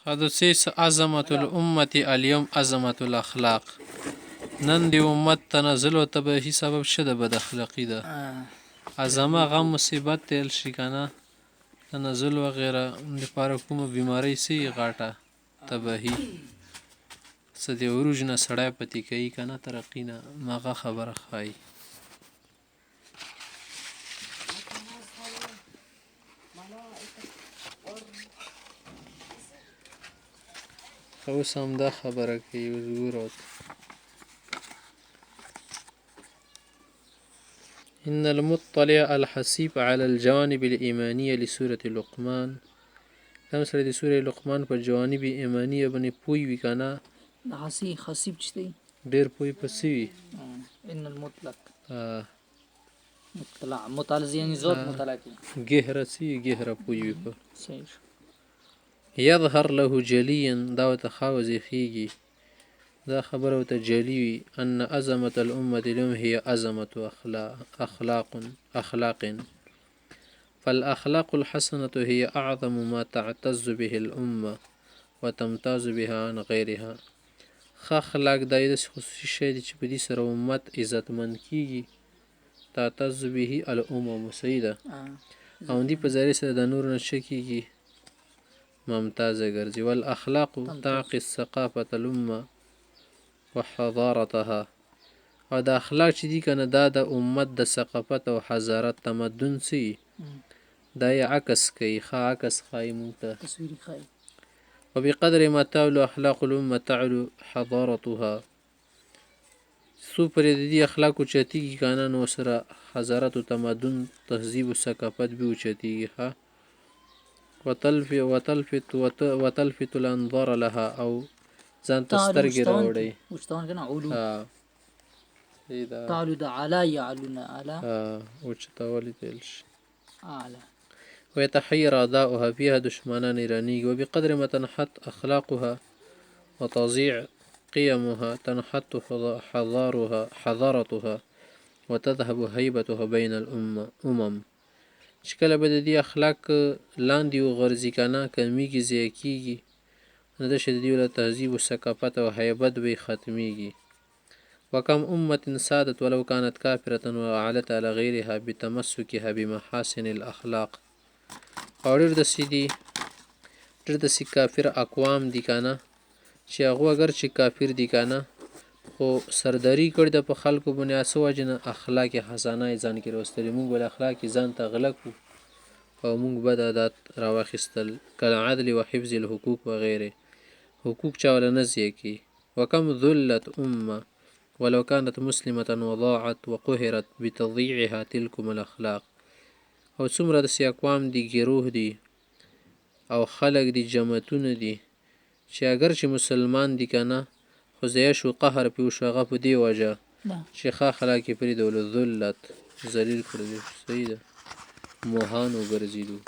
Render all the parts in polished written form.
حدثیس عظمت الامت اليوم عظمت الاخلاق. نن دی امت تنزل و تباهی سبب شده بد اخلاقی ده. عظمه غم مصیبت تیل شي کنه تنزل و غیره لپاره کومه بیماری سی غاټه تباهی څه د عروج نه سړی پتی کوي کنه ترقی نه مغه خبره خای. اوس هم دا خبره کوي وګورئ. إن المطلع الحسيب على الجوانب الإيمانية لسورة لقمان دا سره د سورة لقمان په جوانب ایمانیه باندې پوي وی کنه خصیب چي ډیر پوي پسې وي. ان المطلق مطلع يعني زود مطلع کی گهره سی گهره پوي وي په صحیح. يظهر له جليا دا وتخاوزي خيجي دا خبره وتجلي أن أزمة الأمة اليوم هي أزمة أخلاق فالأخلاق الحسنة هي أعظم ما تعتز به الأمة وتمتاز بها عن غيرها. خاخلاق دا یدس خصوصي شی دی چې په دې سره امت عزتمند کیږي تعتز به الأمم سیده او دې په ذریعه سره د نور نه شکیږي ممتازه ګرځي. والأخلاق تعكس ثقافة الأمة وحضارتها او د اخلاق چې دي کنه دا د امت د ثقافت او حضارت تمدن سي دا یې عکس کوي عکس خای مونته تصویری خای. وبقدر ما تعلو اخلاق الامه تعلو حضارتها سو پر دې اخلاق چتیږي کنه نو سره حضارت او تمدن تهذیب او ثقافت به چتیږي ها وتلفت الانظار لها او ځان تسترګي راوړي وشتون کنه علو تعالو د اعلی يعلون اعلی او چتاولي تلش اعلی ويتحير أعداؤها فيها دشمنان إيراني. وبقدر ما تنحط أخلاقها وتضيع قيمها تنحط حضارتها وتذهب هيبتها بين الأمم. شکل به د دې اخلاق لاندې او غرضی کنه کمیږي زیکیږي نو د شدید ول تهذیب او ثقافت او هیبت به ختميږي. وكم أمة سادت ولو كانت كافرة وعلت على غيرها بتمسكها بمحاسن الأخلاق. او ډېر د سي کافر اقوام دي کنه چې هغه اگر چې کافر دي کنه خو سرداری کړ د په خلکو باندې اسو وجنه اخلاق حسنه ځان کې راستلې مونږ ول اخلاق ځان ته غلط او مونږ بد عادت راوخستل کله عدل او حفظ الحقوق وغيره حقوق چاول نه زیکی. وكم ذلت امه ولو كانت مسلمة وضاعت وقهرت بتضييعها تلكم الأخلاق. او څومره د سي اقوام دي ګروه دي او خلق دي جماعتونه دي چې اگر چې مسلمان دي کنه خو زیش او قهر په شغه په دی وجه چې خلک پرې دول ذلت ذلیل کړی صحیح ده موهان وګرځیدو.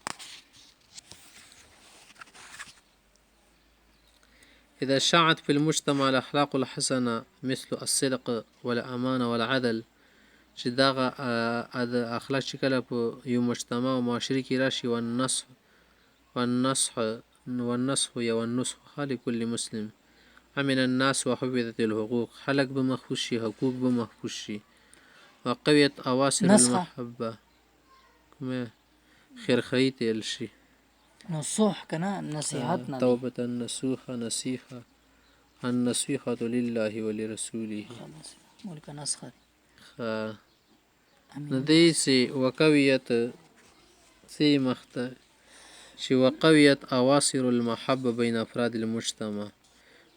إذا شاعت في المجتمع الأخلاق الحسنة مثل الصدق والأمانة والعدل چې دغه اخلاق چې کله په یو مجتمع او معاشري کې راشي والنصح لكل مسلم امن الناس وحفظت الحقوق خلق به محفوظ شي حقوق به محفوظ شي وقويت اواصر المحبه کومه خیرخواهی تل شي نصوح کنه نصيحت نه توبه النصوح نصيحه النصيحه لله ولرسوله ملک نسخه نديسي وقويت سي مخته شي وقويت أواصر المحبة بين أفراد المجتمع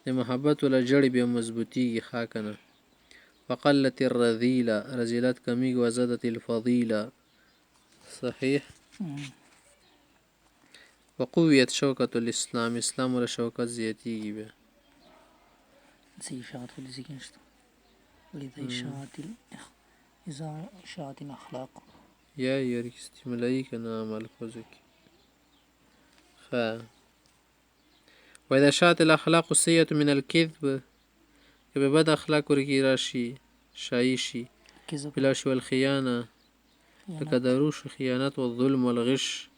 المحبة ولا جړې به مضبوطي خاکنه. وقلت الرذيلة رذيلات کمیږي وزادت الفضيلة صحيح. وقويت شوكة الإسلام اسلام ولا شوكة زياتيږي به سي شاعت ولې ځکه إذا شاعت الأخلاق يا يركستي ملايكة نعمل خوزك وإذا شاعت الأخلاق السيئة من الكذب ببدا أخلاق ورقي راشي شايشي بلاش والخيانة لكدروش خيانات والظلم والغش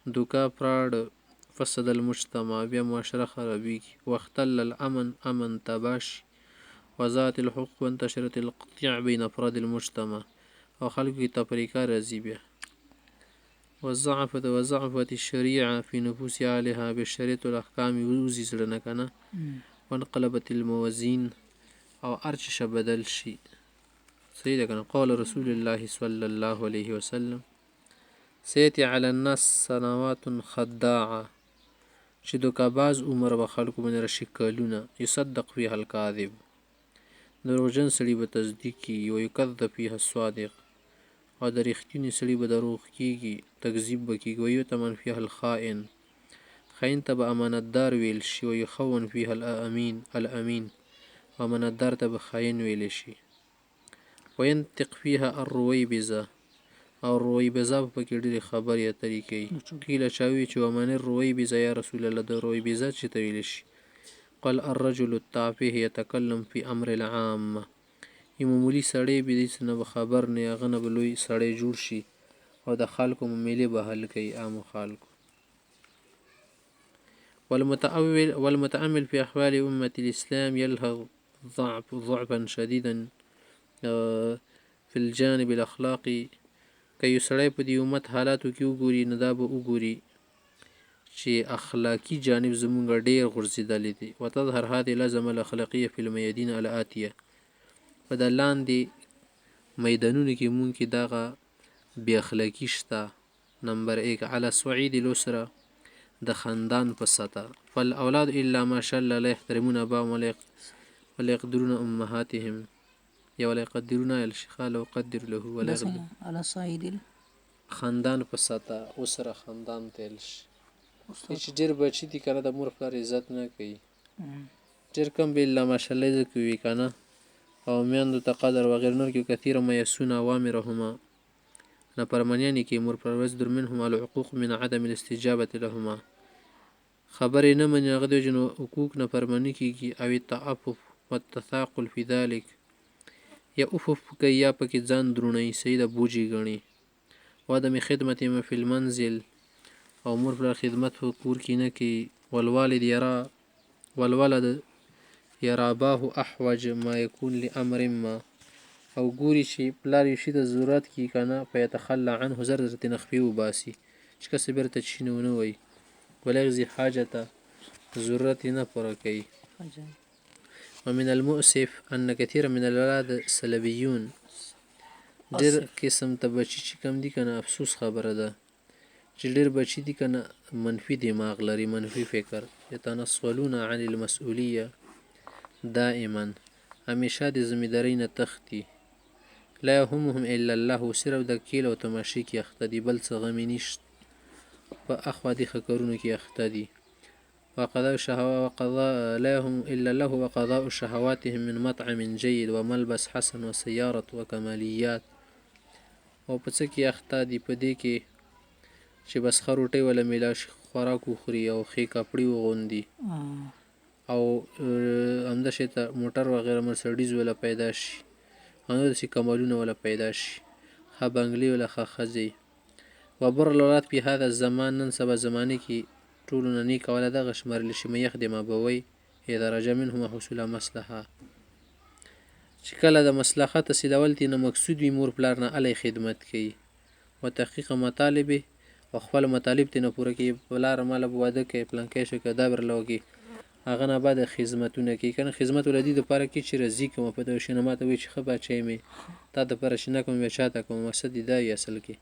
دوكا براد فسد المجتمع، بیا معاشره خرابیږي. واختل الامن، امن تباشي. وزات الحقوق وانتشرت القطيع بين افراد المجتمع، او خلکو کې تفریقه راځي بیا. وضعفت الشريعة في نفوس أهلها، بالشريعة الأحكام وزي زړه کنه. وانقلبت الموازين، او ارچ بدل شي. صحیح ده کنه. قال رسول الله صلى الله عليه وسلم سيأتي على الناس سنوات خداعة، چې دوکاباز عمر به خلکو باندې راشي کلونه. يصدق فيها الكاذب، دروغجن سړي به تصدیق کیږي. ويكذب فيها الصادق، او د رښتیني سړي به دروغ کیږي، تکذیب به کیږي. ويؤتمن فيها الخائن، خاين ته به امانتدار ویل شي. ويخون فيها الامين، امانتدار ته به خاين ویل شي. وينطق فيها الرويبزة، او رويبزه په کې ډېرې خبرې اترې کوي. قیل چاوي چې ومن الرويبزه یا رسول الله، د رويبزه چې ته ویل شي. قال الرجل التافه يتكلم في امر العامه، یو معمولي سړی به دې څه نه خبر نه، هغه نه به لوی سړی جوړ شي، او د خلکو معاملې به حل کوي، عامو خلکو. والمتأمل في أحوال أمة الإسلام يلحظ ضعفا شديدا في الجانب الأخلاقي. که یو سړی په دې امت حالاتو کې وګوري، نو دا به وګوري چې اخلاقي جانب زمونږ ډېر غورځېدلی دی. وتظهر هذه الأزمة الأخلاقية في الميادين الآتية، په د لاندې میدانونو کې مونږ کې دغه بې اخلاقي شته. نمبر 1 على الصعيد الأسرة، د خاندان په سطح. فالأولاد إلا ما شاء الله لا يحترمون آباءهم ولا يقدرون أمهاتهم، یا ولا يقدرون الشيخ لو قدر له ولا على صعيد خاندان په سطح. اسره خاندان تل شي. چې ډېر بچي دي کنه د مور پلار عزت نه کوي، ډېر کم به الا ماشاءالله ذکر وي کنه، او میندو ته قدر وغیره نور کې. کثیر ما يسون اوامرهما، نافرمانیانې کې مور پلار. ويصدر منهم الحقوق من عدم الاستجابة لهما، خبرې نه مني هغه د جنو حقوق نافرمانی کېږي. او التعفف والتثاقل في ذلك، یا افف کوي یا پکې ځان درونی سید بوجي غني. وعدم خدمت ما في المنزل، او مور پلار خدمت په کور کې نه کوي. والوالد والولد يرى اباه احوج ما يكون لامر ما، او ګوري چې پلار یې شي د ضرورت کې کنه، فيتخلى عنه زر زر تنخفي وباسي، چې کس بیرته چینونه وي. ولا يغزي حاجته، ضرورت نه پوره کوي. ومن المؤسف أن كثير من الأولاد سلبيون، ډېر قسم ته بچي چې کم دي کنه، افسوس خبره ده چې ډېر بچي دي کنه منفي دماغ لري، منفي فکر. يتنصلون عن المسؤولية دائما، همیشه د ذمہدارۍ نه تښتي. لا يهمهم الا الله، صرف د کیل او تماشې کې اخته دي، بل څه غمي نشته. په اخوا دي خکرونو کې اخته دي. وقضاء لا يهم إلا الله وقضاء شهواتهم من مطعم جيد وملبس حسن وسيارة وكماليات. او په څه کې اخته دي؟ په دې کې چې بس ښه روټۍ ولا میلاو شي، خوراک وخوري او ښې کپړې وغوندي، او همداسې ته موټر وغیره مرسډیز ولا پیدا شي، همداسې کمالونه ولا پیدا شي، ښه بنګلې ولا ښه ښځې. وبر الأولاد في هذا الزمان، نن سبا زمانه کې ټولو نه نیک اوله دغه شمارل شي. ما يخدم ابوي اذا رجا منهما حصول مصلحه، چې کله د مصلحت حاصلول دي نه مقصود وي، مور پلار نه الی خدمت کوي. وتحقیق مطالبه، او خپل مطالب ته نه پوره کوي. پلار مال واده کوي، پلانکی شو که دا برلوږي، هغه نه بعد خدمتونه کوي کنه. خدمت ولدي د پاره کې چې رضی کوم په دوی شنه ماته وي چې خه بچي می تا د پاره شنه کوم بچاته کوم مقصد دی اصل کې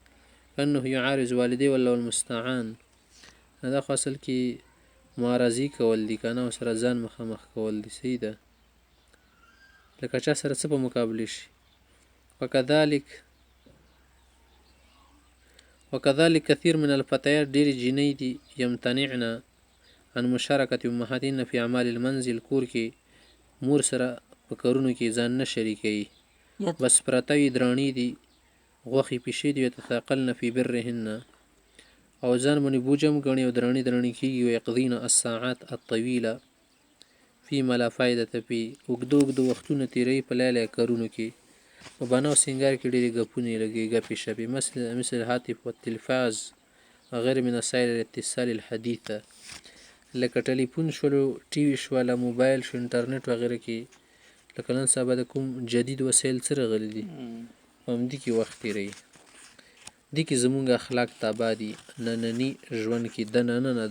انه يعارض والدي والله المستعان. دا اصل کې معارضي کول دي کنه، او سره ځان مخامخ کول دي. سیده لکه چا سره څه په مقابله شي. وكذلك كثير من الفتيات، ډېرې جینۍ دي يمتنعن عن مشاركة امهاتهن في اعمال المنزل، کور کې مور سره په کارونو کې ځان نه شریکوي، بس پرته وي، درانې دي، غوښې پیشې دي. يتثاقلن في برهن، او ځان باندې بوجم ګڼي او درانې کېږي. ويقضين الساعات الطويلة فيما لا فائدة فيه، اوږده وختونه تیروي په لیله کارونو کې. په بنا او سینګار کې ډېرې ګپونه لګي، ګپې شپې، مثل هاتف والتلفاز غیر من وسایل الاتصال الحدیثه لکه ټلیفون شولو، ټي وي شوله، موبایل شو، انټرنیټ وغیره کې لکه نن سبا د کوم جدید وسایل څه راغلي دي په همدې کې وخت تېروي. دې کې زمونږ اخلاق تابع دي. ننني ژوند کې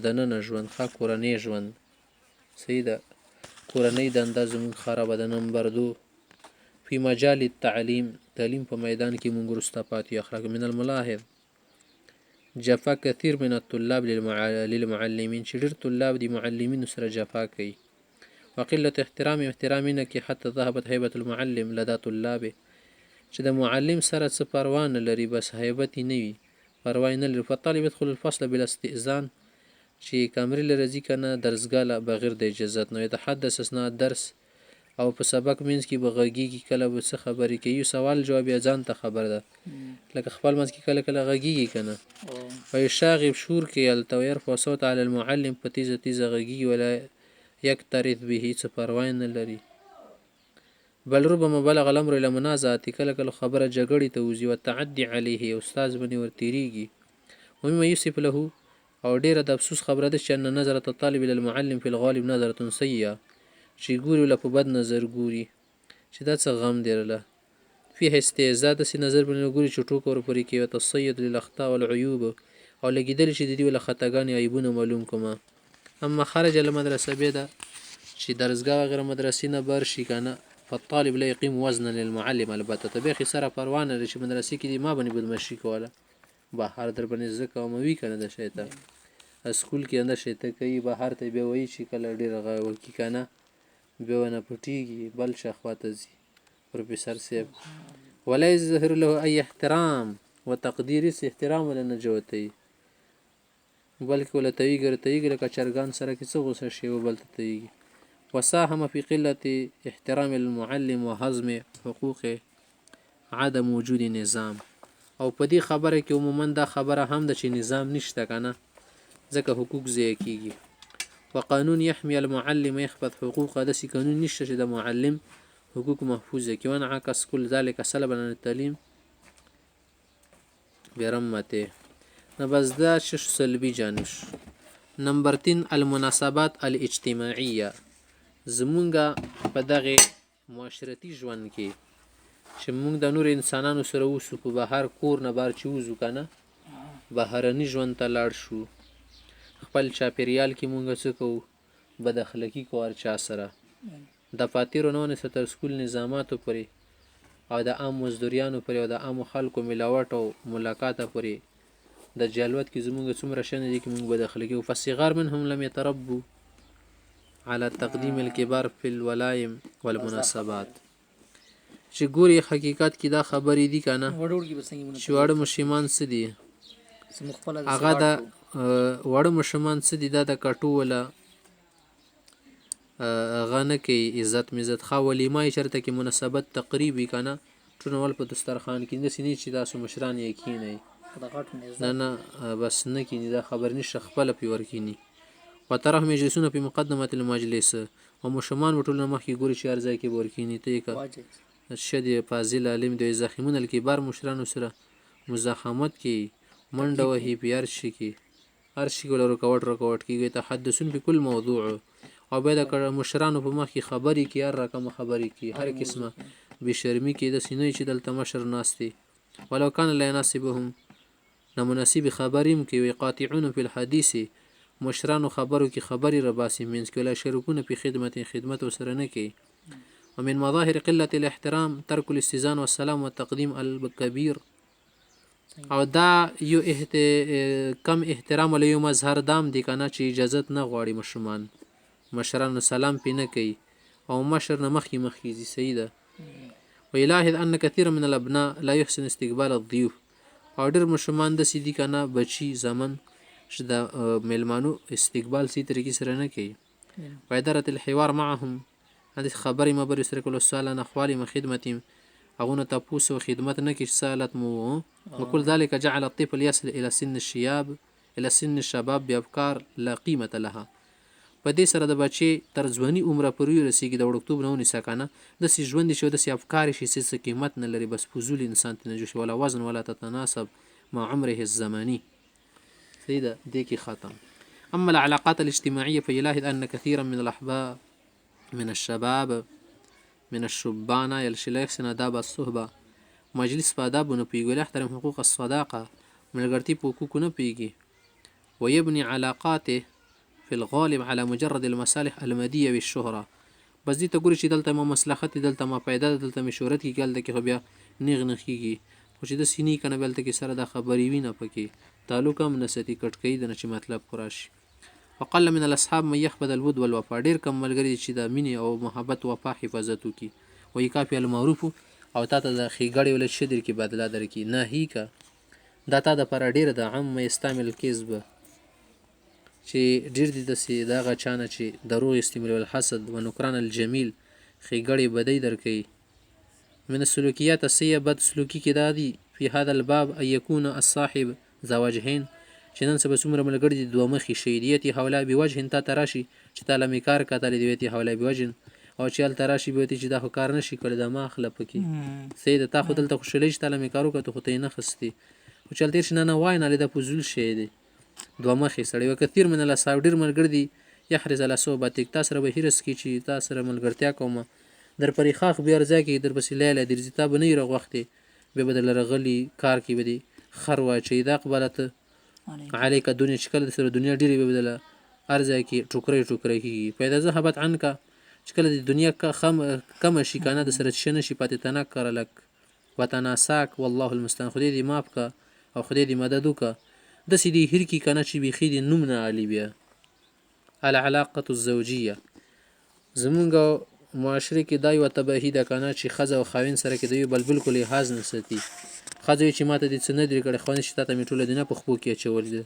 دننه ژوند ښه کورنی ژوند صحیح ده، کورنۍ دنده زمونږ خرابه ده. نمبر 2 فی مجال التعلیم، تعلیم په میدان کې مونږ وروسته پاتې یو. اخلاق من الملاحظ جفا کثیر من الطلاب للمعلمین، چې ډېر طلاب دي معلمینو سره جفا کوي. وقلة احترام نه کې حتی ذهبت هیبة المعلم لدى طلابه، چې د معلم سره څه پروا نه لري، بس هیبت یې نه وي، پروا یې نه لري. فالطالب يدخل الفصل بلا استئذان، چې کامرې له راځي که نه درسګاه له بغیر د اجازت نه. يتحدث اثناء الدرس، او په سبق منځ کې به غږېږي، کله به څه خبرې کوي، سوال جواب یا ځان ته خبر ده، لکه خپل منځ کې کله غږېږي که نه. ويشاغب شور کې هلته ويرفع صوت على المعلم، په تیزه غږېږي، ولا یکترث به، څه پروا نه لري. بل ربما بلغ الامر الى منازعه، کله خبره جګړې ته وځي. والتعدي عليه، استاد باندې ورتېرېږي. ومما يوصف له، او ډېره د افسوس خبره ده چې ان نظرة الطالب الى المعلم في الغالب نظرة سیئه، چې ګوري له په بد نظر ګوري، چې دا څه غم دی له فيها استهزاء، داسې نظر باندې ګوري چې ټوکه ورپورې کوي. وتصید للاخطاء والعیوب، او لګېدلی چې د دې له خطاګانې عیبونه معلوم کړم. اما خرج المدرسه بده، چې درسګاه وغیره مدرسې نه بر شي که نه، فالطالب لا يقيم وزنا للمعلم، البته ته بیخي سره پروا نه لري چې مدرسې کې دې ما باندې بدماشي کوله، بهر در باندې زه کوم وي که نه. د شی ته اسکول کې انده شی ته کوي، بهر ته بیا وایي چې کله ډېر وکي که نه، بیا ونه پټېږي، بل شاخوا ته ځي پروفیسر صاحب. ولا يظهر له اي احترام و تقدیر، هېڅ احترام ولا نه جوتوي، بلکې ولا تیږي لکه چرګان سره کې څه غوسه شي و بل ته تیږي. وساهم في قلة احترام المعلم وهضم حقوقه عدم وجود نظام، او په دې خبره کې عموما دا خبره هم ده چې نظام نشته که نه، ځکه حقوق ضایع کېږي. وقانون يحمي المعلم يحفظ حقوقه، داسې قانون نشته چې د معلم حقوق محفوظ کړي. وانعکس كل ذلك سلبا عن التعلیم برمته. نه بس دا سلبي جانب. نمبر 3 المناسبات الاجتماعیه، زمونږه په دغه معاشرتي ژوند کې چې مونږ د نور انسانانو سره اوسو، په بهر کور نه بار چې وځو که نه، بهرني ژوند ته لاړ شو، خپل چاپېریال کې مونږ څه کوو، بد اخلاقي کوو هر چا سره، دفاترو نه ونیسه تر سکول نظاماتو پورې، او د عام مزدوریانو پورې، او د عامو خلکو ملاوټ او ملاقاته پورې، د جلوت کې زمونږ څومره شنه دي کې مونږ بد اخلاقي. فالصغار منهم لم يتربوا على تقدیم الكبار فی الولائم والمناسبات، چې ګوري حقیقت کې دا خبرې دي که نه، چې واړه مشمان څه دي، هغه د واړه مشمان څه دي، دا د کټو ولا هغه نه کوي عزت مزت. ښه ولیمه یې چېرته کې مناسبت تقریب وي که نه، ټولول په دسترخوان کې، داسې نه چې تاسو مشران یې کښېنئ، نه بس نه کښېني، دا خبر نشته، خپله پرې ورکښېني. وتراهم یجلسون فی مقدمة المجلس، او مشمان به ټول نه مخکې ګوري چې هر ځای کې به ورکښېني. ته یې که شد فاضل عالم دی، زخیمون الکبار مشرانو سره مزاحمت کوي، منډه وهي په هر شي کې، هر شي کې رکاوټ کېږي. تحدثون په کل موضوع، او بیا د مشرانو په مخ کې خبرې کوي، هر رقمه خبرې کوي، هر قسمه بېشرمي کوي، داسې نه وي چې دلته مشر ناست دی. ولو کان لا یناسبهم، نامناسبې خبرې هم کوي. قاطعون فی الحدیث، مشرانو خبرو کې خبرې راباسي منځ کې. ولا شرکونه په خدمت ورسره نه کوي. ومن مظاهر قلة الاحترام ترک الاستئذان والسلام والتقدیم الكبیر، او دا یو کم احترام ولا یو مظهر دام دی که نه، چې اجازت نه غواړي مشرانو سلام پې نه کوي، او مشر نه مخکې ځي. صحیح ده. ويلاحظ ان كثير من الابناء لا يحسن استقبال الضيوف، او ډېر مشرمان داسې دي که نه، بچي زمن چې د میلمانو استقبال صحیح طریقې سره نه کوي. واداره الحوار معهم، هدې خبرې مبرې سره کول، السؤال عن احوالهم وخدمتهم، هغونه تپوس او خدمت نه کوي، سالت مو. وكل ذلك جعل الطفل يصل الى سن الشباب بافکار لا قیمة لها، په دې سره د بچي تر ځواني عمره پورې رسېږي، د وړکتوب نه ونیسه که نه، داسې ژوند دي چې داسې افکار شي چې څه قیمت نه لري، بس فضول انسان ته نه جوړ شي. ولا وزن ولا تتناسب مع عمره الزماني، صحیح ده دې کې ختم. أما العلاقات الاجتماعية فيلاحظ أن كثيرا من الأحباب من الشباب من الشبان يلشي لا يحسن آداب الصحبة مجلس په آدابو نه پوهېږي ولا يحترم حقوق الصداقة ملګرتي په حقوقو نه پوهېږي ويبني علاقاته في الغالب على مجرد المصالح المادية والشهرة بس دې ته ګوري چې دلته ما مصلحت دي دلته ما پیدا ده دلته مې شهرت کېږي هلته کې خو بیا نیغ نه کېږي خو چې داسې نه وي که نه بیا هلته کې سره دا خبرې وي نه پکې تعلق هم نه ساتي کټ کوي د نه چې مطلب خو راشي. وقل من الاصحاب من يحفظ الود والوفا ډېر کم ملګري چې د مینې او محبت وفا حفاظت وکړي ویکافي المعروف او تا ته د ښېګړې ولا څه درکړي بدله درکړي ناهیکه دا تا دپاره ډېره د عام یستعمل کذبه چې ډېر دي داسې د هغه چا نه چې دروغ استعمال الحسد و نکران الجمیل ښېګړې بدۍ درکوي. من السلوکیات السیئه بد سلوکي کې دا دي فی هذا الباب ان یکون الصاحب ذا وجهین چې نن سبا څومره ملګري دي دوه مخي شي دیتي حوله بوجه تا ته راشي چې تا له مې کار کتلی دی ویتي حوله بوجه او چې هلته راشي بیا ویتي چې دا خو کار نه شي کړی دا ما اخله پکې صحیح ده تا خو دلته خوشحالۍ چې تا له مې کار وکړه ته خو ته یې نه خستې خو چې هلته یې شي نه نه وایه نه دا فضول شی دی دوه مخې سړی وکثیر من الاصحاب ډېر ملګري دي یحرص علی صحبتک تا سره به حرص کړي چې تا سره ملګرتیا کومه در پرې خاخ بیا ارځا کې در پسې لیله درځي تا به نه وي رغوښتې بیا به درله رغلي کار کې به دې خر واچوي دا اقبلته علیکه دنیا چې کله د سره دنیا ډېرې به بدله ارځای کې ټوکرۍ ټوکرۍ کېږي پیدا ذهبت عنکه چې کله د دنیا کمه شي که نه د سره څه نه شي پاتې تنکره لک وتناساک والله المستعان خدای دې ماف که او خدای دې مدد وکړه داسې دې هیر کي که نه چې بیخي دې نوم نه علي بیا. العلاقة الزوجیه زمونږ معاشره کې دا یوه تباهي ده که نه چې ښځه او خاوند سره کې د یو بل بالکل لحاظ نه ساتي ښځه وایي چې ما ته دې څه نه درې کړی خاوند چې تا ته مې ټوله دنیا په خپو کې اچولې ده.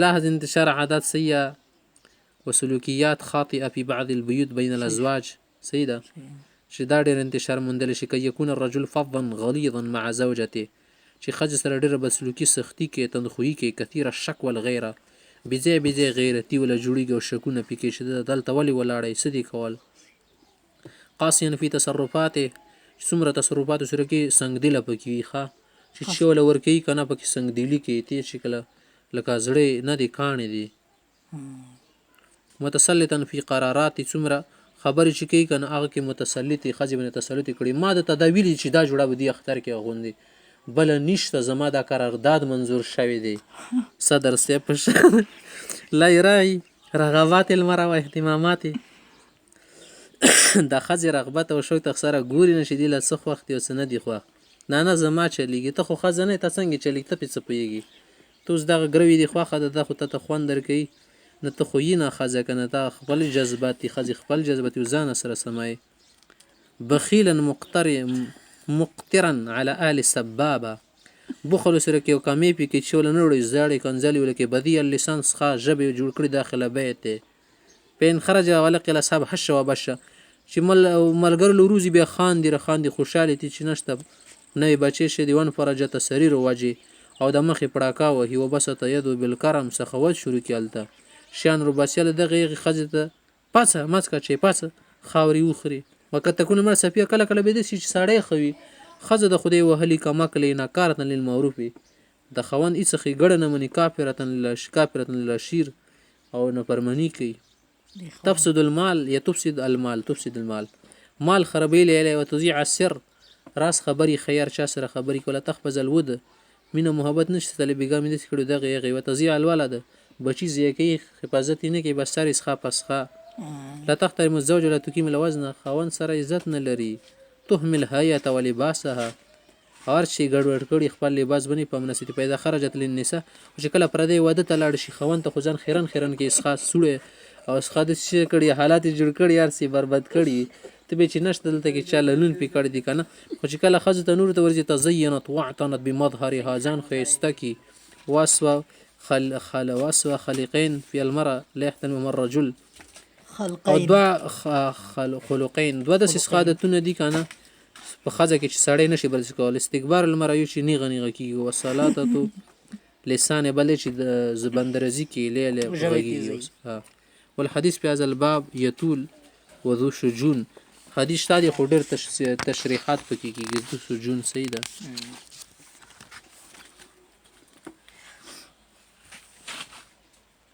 لاحظ انتشار عادات سیئه وسلوکیات خاطئه في بعض البيوت بين الازواج صحیح ده چې دا ډېر انتشار موندلی شي که یکون الرجل فظا غلیظا مع زوجته چې ښځې سره ډېره بدسلوکي سختي کوي تندخویي کوي کثیره شک والغیره بېځای بېځای غیرتي وله جوړېږي او شکونه پې کوي چې دلته ولې ولاړی څه دې کول. قاسیا فی تصرفاته څومره تصرفاتو سره کې سنګدله پکې وي ښه چې څه وله ورکوي که نه پکې سنګدلي کوي تی چې کله لکه زړې نه دي کاڼې دي. متسلطا فی قرارات څومره خبرې چې کوي که نه هغه کې متسلطې ښځې باندې تسلط کړي ما د تداویل چې دا جوړه به دې اختر کې اغوندي بله نشته زما دا قرارداد منظور شوی دی صدر صاحب په شان لا یرای رغبات المرأة و اهتمامات دا ښځې رغبت او شوق ته سره ګوري نه چې دې له څه خوښ دي او څه نه دي خوښ نه نه زما چلیږي ته خو ښځه نه یې ته څنګه چلیږي ته پې څه پوهېږي ته اوس دغه ګروي دي خوښه ده دا خو ته خوند درکوي نه ته خو یې نه ښځه که نه تا خپل جذبات دي ښځې خپل جذبات دي ځانه سره سمایي. بخیلا مقترا على آل سبابه بخل سره کې یو کامې پې کې چې وله نه وړي زاړې کنځلې وله کې بدي اللسان څخه ژبې جوړ کړي داخله بیت فإن خرج ولقي الاصحاب حش وبشه چې ملګرو له وروځي بیا خاندي رخاندي خوشحالې دي چې نشته نوې بچې شي دي ونفرجت سریر وجې او د مخې پړاکا وهي وبسطه یدو بالکرم سخوت شروع کړي هلته شیان روباسیاله دغه هغې ښځې ته پاڅه مڅکه چې پاڅه خاورې وخوري وقد تكون المرأة سفیه کله کله به داسې چې سړی ښه وي ښځه د خدای وهلي کمک ناکارة للمعروف د خاوند هېڅ ښېګړه نه مني کافرة للشیر او نافرماني کوي. تفسد المال یا تفسد المال مال خرابوي لی وتضيع السر راس خبري خيار چا سره خبري کوله تخفز الود مینه محبت نشته تل بیګامې داسې کړي دغه هغې وتضيع الولد بچي ضایع کوي حفاظت یې نه کوي بس سر اسخا پسخه لا تحترم الزوج ولا تقيم الوزن خاوند سره عزت نه لري تهمل هیئة ولباسها هر شي ګډوډ کړي خپل لباس باندې په مناسبت پیدا خرجت للنساء چې کله پردی واده ته لاړ شي خوند ته خو ځان خیرن کې اسخا سوړې او اسخا د شي کړي حالات جوړ کړي هر سی برباد کړي ته به چې نشته دلته کې چا لون پې کړي دي که نه خو چې کله ښځو ته نور ته ورځي تزینت واعتنت بمظهرها ځان ښایسته کي واسوه خلقین فی المرأة لا يحترمهما الرجل او دوه خلقین دوه داسې عادتونه دي که نه په ښځه کې چې سړی نشي برسي کول استکبار المرأة یو چې نیغه کېږي وسلاتتو لسان بل چې د زبندرزي کې لیله غږیږي والحدیث په هذا الباب یطول وذو شجون حدیث شته دی خو ډېر تشریحات پکې کېږي ذو شجون صحیح ده.